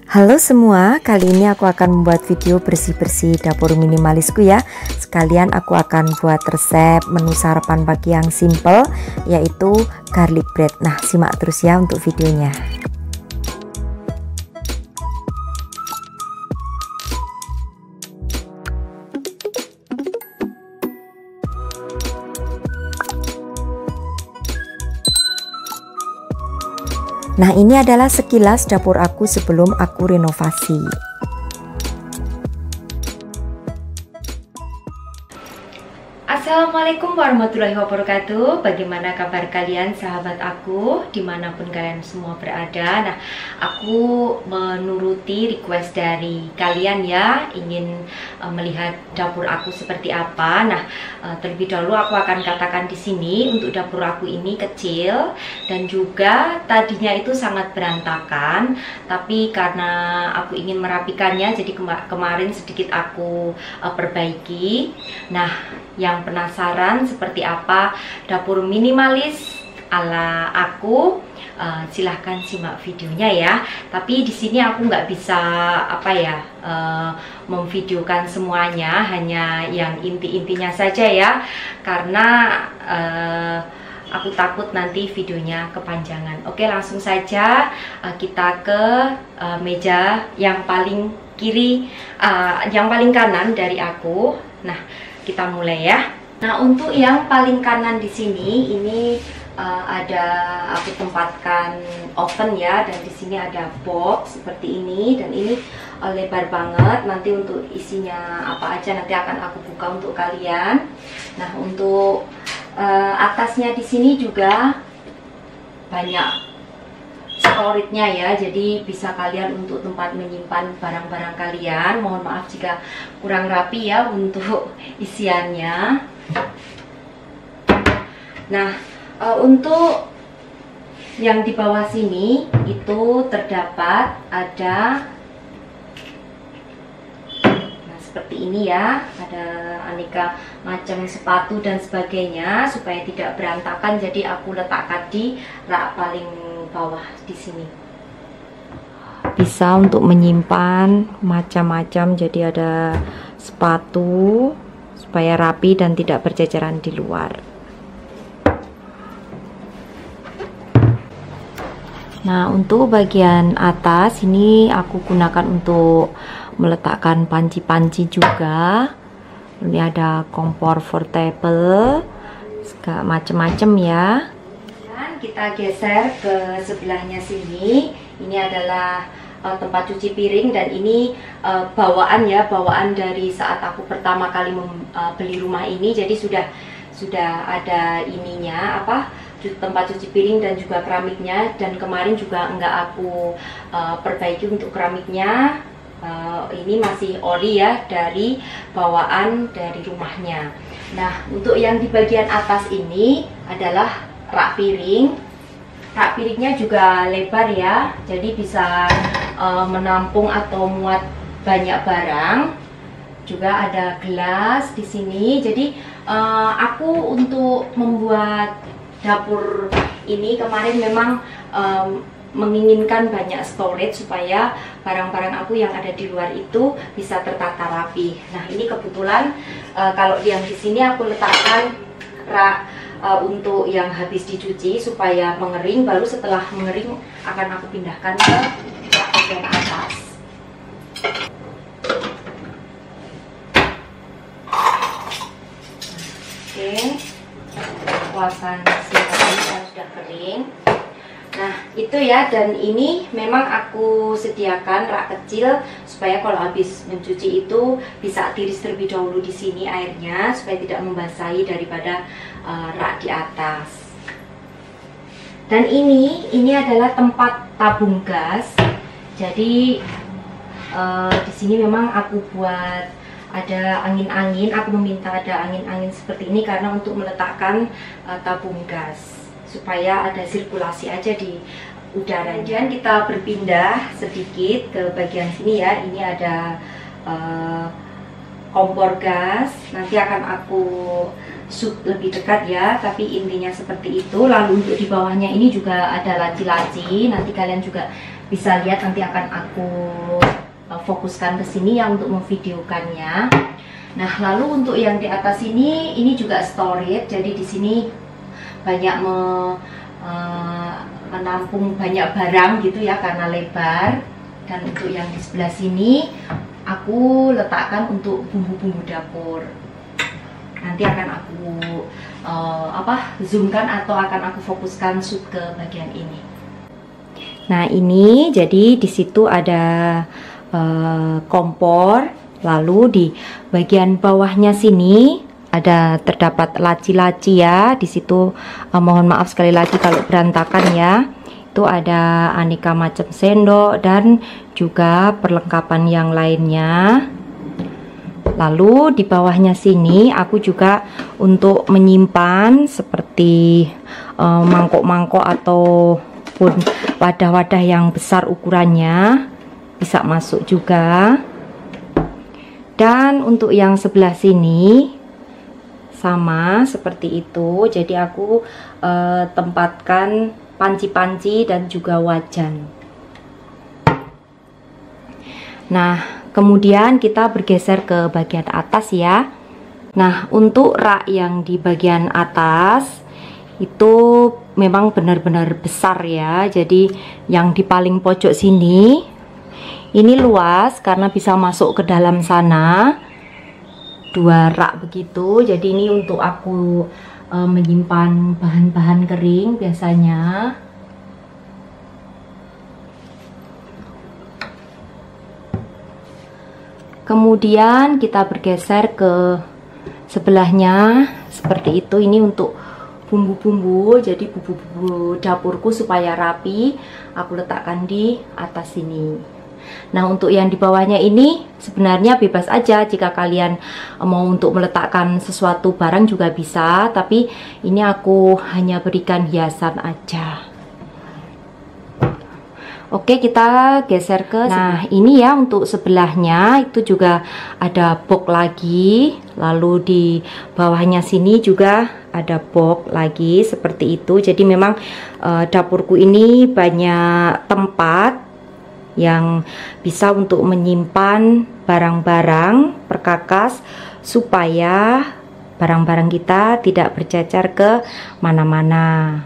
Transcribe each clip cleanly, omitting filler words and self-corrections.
Halo semua, kali ini aku akan membuat video bersih-bersih dapur minimalisku ya. Sekalian aku akan buat resep menu sarapan pagi yang simple, yaitu garlic bread. Nah, simak terus ya untuk videonya. Nah, ini adalah sekilas dapur aku sebelum aku renovasi. Assalamualaikum warahmatullahi wabarakatuh. Bagaimana kabar kalian sahabat aku dimanapun kalian semua berada. Nah, aku menuruti request dari kalian ya, ingin melihat dapur aku seperti apa. Nah, terlebih dahulu aku akan katakan di sini untuk dapur aku ini kecil dan juga tadinya itu sangat berantakan, tapi karena aku ingin merapikannya jadi kemarin sedikit aku perbaiki. Nah, yang penasaran seperti apa dapur minimalis ala aku, silahkan simak videonya ya. Tapi di sini aku nggak bisa memvideokan semuanya, hanya yang inti-intinya saja ya, karena aku takut nanti videonya kepanjangan. Oke, langsung saja kita ke meja yang paling kiri, yang paling kanan dari aku. Nah, kita mulai ya. Nah, untuk yang paling kanan di sini ini aku tempatkan oven ya, dan di sini ada box seperti ini, dan ini lebar banget. Nanti untuk isinya apa aja nanti akan aku buka untuk kalian. Nah, untuk atasnya di sini juga banyak storage-nya ya, jadi bisa kalian untuk tempat menyimpan barang-barang kalian. Mohon maaf jika kurang rapi ya untuk isiannya. Nah, untuk yang di bawah sini itu terdapat ada seperti ini ya, ada aneka macam sepatu dan sebagainya supaya tidak berantakan. Jadi aku letakkan di rak paling bawah di sini. Bisa untuk menyimpan macam-macam, jadi ada sepatu supaya rapi dan tidak berceceran di luar. Nah, untuk bagian atas ini aku gunakan untuk meletakkan panci-panci juga. Ini ada kompor portable, macam-macam ya. Dan kita geser ke sebelahnya sini. Ini adalah tempat cuci piring, dan ini bawaan dari saat aku pertama kali beli rumah ini. Jadi sudah ada ininya tempat cuci piring dan juga keramiknya, dan kemarin juga enggak aku perbaiki untuk keramiknya. Ini masih ori ya, dari bawaan dari rumahnya. Nah, untuk yang di bagian atas ini adalah rak piring. Rak piringnya juga lebar ya, jadi bisa menampung atau muat banyak barang. Juga ada gelas di sini. Jadi aku untuk membuat dapur ini kemarin memang menginginkan banyak storage supaya barang-barang aku yang ada di luar itu bisa tertata rapi. Nah, ini kebetulan kalau yang di sini aku letakkan rak untuk yang habis dicuci supaya mengering, baru setelah mengering akan aku pindahkan ke rak bagian atas. Oke, kuasan siapkan sudah kering. Nah, itu ya, dan ini memang aku sediakan rak kecil supaya kalau habis mencuci itu bisa tiris terlebih dahulu di sini airnya supaya tidak membasahi daripada rak di atas. Dan ini adalah tempat tabung gas. Jadi di sini memang aku buat ada angin-angin. Aku meminta ada angin-angin seperti ini karena untuk meletakkan tabung gas supaya ada sirkulasi aja di udara. Kemudian kita berpindah sedikit ke bagian sini ya. Ini ada kompor gas. Nanti akan aku shoot lebih dekat ya, tapi intinya seperti itu. Lalu untuk di bawahnya ini juga ada laci-laci. Nanti kalian juga bisa lihat nanti akan aku fokuskan ke sini ya untuk memvideokannya. Nah, lalu untuk yang di atas ini juga storage. Jadi di sini banyak menampung banyak barang gitu ya karena lebar. Dan untuk yang di sebelah sini aku letakkan untuk bumbu-bumbu dapur. Nanti akan aku zoomkan atau akan aku fokuskan ke bagian ini. Nah, ini jadi di situ ada kompor, lalu di bagian bawahnya sini terdapat laci-laci ya. Di situ mohon maaf sekali lagi kalau berantakan ya. Itu ada aneka macam sendok dan juga perlengkapan yang lainnya. Lalu di bawahnya sini aku juga untuk menyimpan seperti mangkok-mangkok ataupun wadah-wadah yang besar ukurannya bisa masuk juga. Dan untuk yang sebelah sini sama seperti itu. Jadi aku tempatkan panci-panci dan juga wajan. Nah, kemudian kita bergeser ke bagian atas ya. Nah, untuk rak yang di bagian atas itu memang benar-benar besar ya. Jadi yang di paling pojok sini ini luas karena bisa masuk ke dalam sana. 2 rak begitu. Jadi ini untuk aku menyimpan bahan-bahan kering biasanya. Kemudian kita bergeser ke sebelahnya seperti itu. Ini untuk bumbu-bumbu. Jadi bumbu-bumbu dapurku supaya rapi aku letakkan di atas sini. Nah, untuk yang di bawahnya ini sebenarnya bebas aja, jika kalian mau untuk meletakkan sesuatu barang juga bisa, tapi ini aku hanya berikan hiasan aja. Oke, kita geser ke ini ya. Untuk sebelahnya itu juga ada box lagi, lalu di bawahnya sini juga ada box lagi seperti itu. Jadi memang dapurku ini banyak tempat yang bisa untuk menyimpan barang-barang perkakas supaya barang-barang kita tidak bercecer ke mana-mana.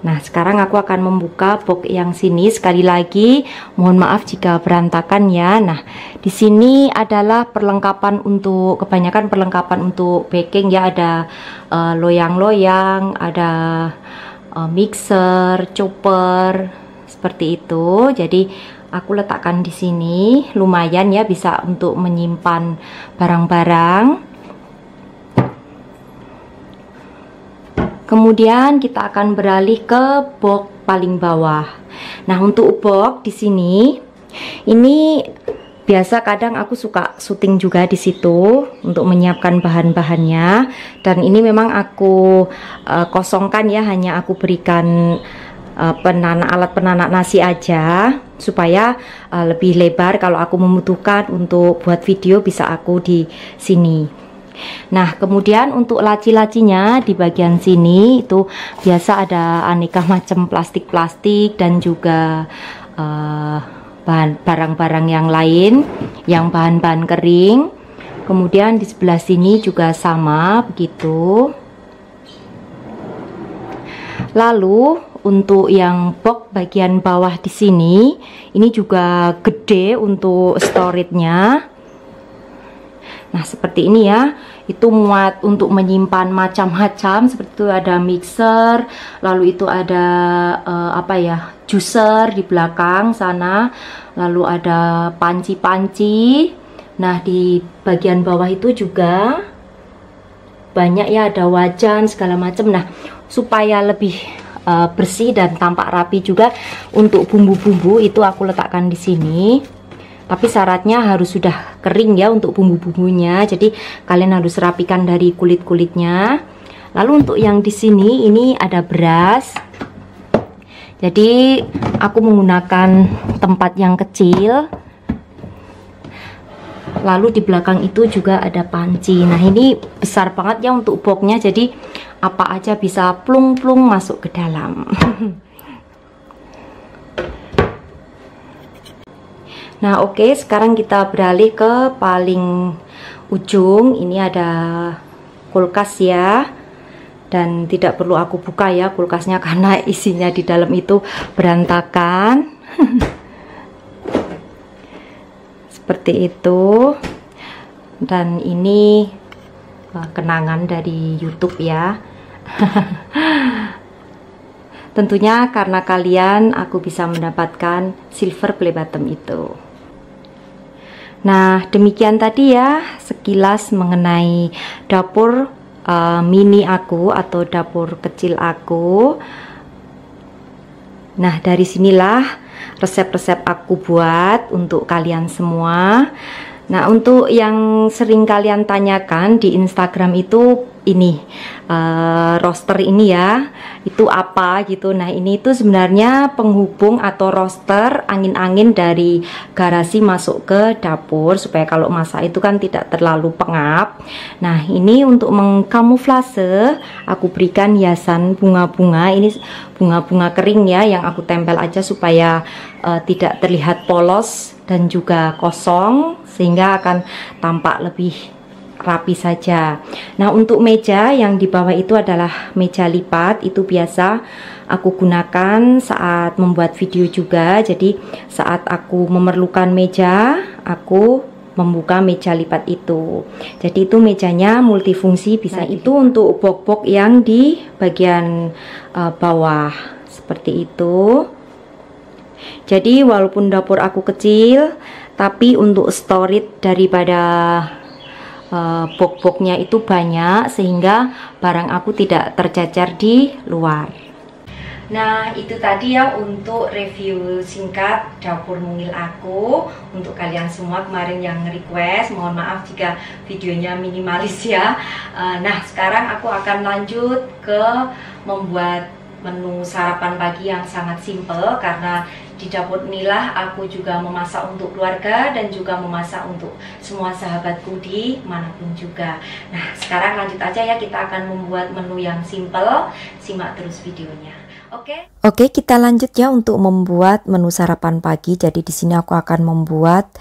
Nah, sekarang aku akan membuka box yang sini. Sekali lagi mohon maaf jika berantakan ya. Nah, di sini adalah perlengkapan untuk kebanyakan perlengkapan untuk baking ya. Ada loyang-loyang, ada mixer, chopper seperti itu. Jadi aku letakkan di sini, lumayan ya bisa untuk menyimpan barang-barang. Kemudian kita akan beralih ke box paling bawah. Nah, untuk box di sini ini biasa kadang aku suka syuting juga di situ untuk menyiapkan bahan-bahannya, dan ini memang aku kosongkan ya, hanya aku berikan alat penanak nasi aja supaya lebih lebar. Kalau aku membutuhkan untuk buat video bisa aku di sini. Nah, kemudian untuk laci-lacinya di bagian sini itu biasa ada aneka macam plastik-plastik dan juga barang-barang yang lain yang bahan-bahan kering. Kemudian di sebelah sini juga sama begitu. Lalu untuk yang box bagian bawah di sini ini juga gede untuk storage-nya. Nah, seperti ini ya. Itu muat untuk menyimpan macam-macam, seperti itu ada mixer, lalu itu ada juicer di belakang sana, lalu ada panci-panci. Nah, di bagian bawah itu juga banyak ya, ada wajan segala macam. Nah, supaya lebih bersih dan tampak rapi juga, untuk bumbu-bumbu itu aku letakkan di sini. Tapi syaratnya harus sudah kering ya untuk bumbu-bumbunya. Jadi kalian harus rapikan dari kulit-kulitnya. Lalu untuk yang di sini ini ada beras. Jadi aku menggunakan tempat yang kecil. lalu di belakang itu juga ada panci. Nah ini besar banget ya untuk boxnya, jadi apa aja bisa plung-plung masuk ke dalam. Nah oke, sekarang kita beralih ke paling ujung. Ini ada kulkas ya, dan tidak perlu aku buka ya kulkasnya karena isinya di dalam itu berantakan. Seperti itu. Dan ini kenangan dari YouTube ya. Tentunya karena kalian aku bisa mendapatkan silver play bottom itu. Nah demikian tadi ya sekilas mengenai dapur mini aku atau dapur kecil aku. Nah dari sinilah resep-resep aku buat untuk kalian semua. Nah untuk yang sering kalian tanyakan di Instagram itu ini roster ini ya, itu apa gitu. Nah ini itu sebenarnya penghubung atau roster angin-angin dari garasi masuk ke dapur supaya kalau masak itu kan tidak terlalu pengap. Nah ini untuk mengkamuflase aku berikan hiasan bunga-bunga. Ini bunga-bunga kering ya yang aku tempel aja supaya tidak terlihat polos dan juga kosong, sehingga akan tampak lebih rapi saja. Nah untuk meja yang di bawah itu adalah meja lipat, itu biasa aku gunakan saat membuat video juga. Jadi saat aku memerlukan meja, aku membuka meja lipat itu. Jadi itu mejanya multifungsi, bisa. Nah, itu untuk box-box yang di bagian bawah seperti itu. Jadi walaupun dapur aku kecil, tapi untuk storage daripada box-boxnya itu banyak, sehingga barang aku tidak tercecer di luar. Nah itu tadi ya untuk review singkat dapur mungil aku untuk kalian semua kemarin yang request. Mohon maaf jika videonya minimalis ya. Nah sekarang aku akan lanjut ke membuat menu sarapan pagi yang sangat simple, karena di dapur inilah aku juga memasak untuk keluarga dan juga memasak untuk semua sahabatku di manapun juga. Nah sekarang lanjut aja ya, kita akan membuat menu yang simple. Simak terus videonya. Oke, kita lanjut ya untuk membuat menu sarapan pagi. Jadi di sini aku akan membuat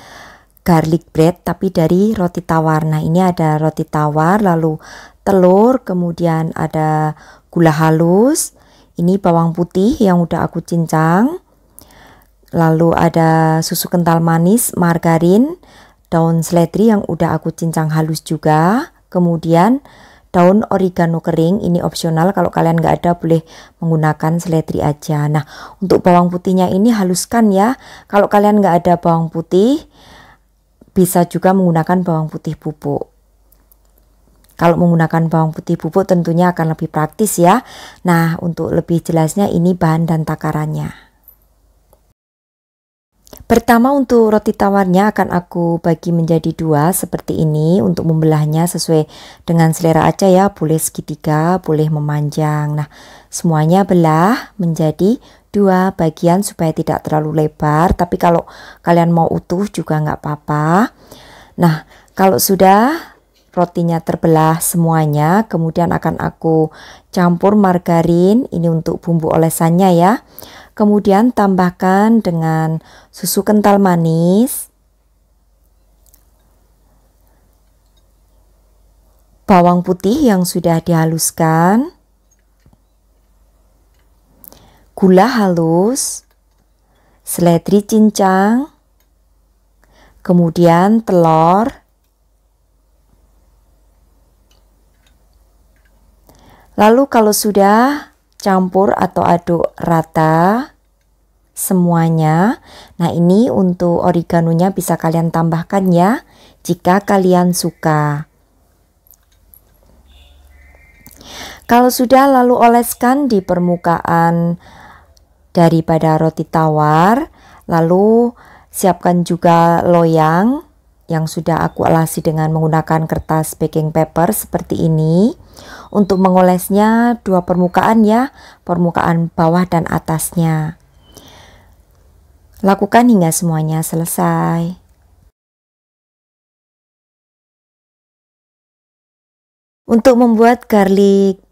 garlic bread tapi dari roti tawar. Nah ini ada roti tawar, lalu telur, kemudian ada gula halus, ini bawang putih yang udah aku cincang, lalu ada susu kental manis, margarin, daun seledri yang udah aku cincang halus juga, kemudian daun oregano kering, ini opsional, kalau kalian nggak ada boleh menggunakan seledri aja. Nah untuk bawang putihnya ini haluskan ya, kalau kalian nggak ada bawang putih bisa juga menggunakan bawang putih bubuk. Kalau menggunakan bawang putih bubuk tentunya akan lebih praktis ya. Nah untuk lebih jelasnya ini bahan dan takarannya. Pertama untuk roti tawarnya akan aku bagi menjadi dua seperti ini. Untuk membelahnya sesuai dengan selera aja ya, boleh segitiga, boleh memanjang. Nah semuanya belah menjadi dua bagian supaya tidak terlalu lebar, tapi kalau kalian mau utuh juga nggak apa-apa. Nah kalau sudah rotinya terbelah semuanya, kemudian akan aku campur margarin, ini untuk bumbu olesannya ya. Kemudian tambahkan dengan susu kental manis, bawang putih yang sudah dihaluskan, gula halus, seledri cincang, kemudian telur, lalu kalau sudah campur atau aduk rata semuanya. Nah ini untuk oreganonya bisa kalian tambahkan ya jika kalian suka. Kalau sudah, lalu oleskan di permukaan daripada roti tawar, lalu siapkan juga loyang yang sudah aku alasi dengan menggunakan kertas baking paper seperti ini. Untuk mengolesnya dua permukaan ya, permukaan bawah dan atasnya. Lakukan hingga semuanya selesai. Untuk membuat garlic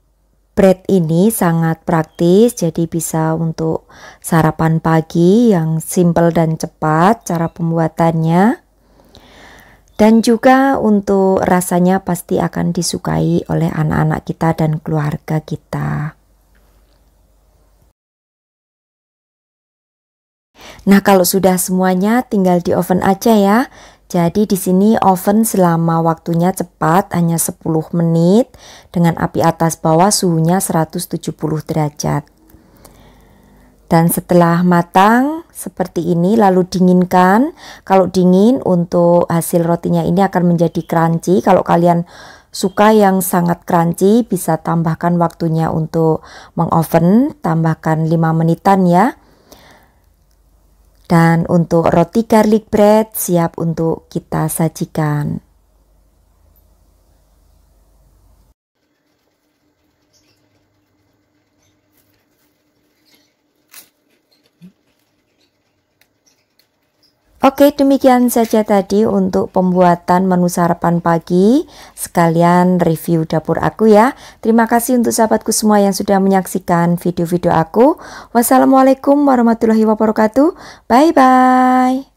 bread ini sangat praktis, jadi bisa untuk sarapan pagi yang simple dan cepat cara pembuatannya. Dan juga untuk rasanya pasti akan disukai oleh anak-anak kita dan keluarga kita. Nah, kalau sudah semuanya tinggal di oven aja ya. Jadi di sini oven selama waktunya cepat, hanya 10 menit dengan api atas bawah, suhunya 170 derajat. Dan setelah matang seperti ini lalu dinginkan. Kalau dingin untuk hasil rotinya ini akan menjadi crunchy. Kalau kalian suka yang sangat crunchy bisa tambahkan waktunya untuk mengoven, tambahkan 5 menitan ya. Dan untuk roti garlic bread siap untuk kita sajikan. Oke, demikian saja tadi untuk pembuatan menu sarapan pagi, sekalian review dapur aku ya. Terima kasih untuk sahabatku semua yang sudah menyaksikan video-video aku. Wassalamualaikum warahmatullahi wabarakatuh. Bye-bye.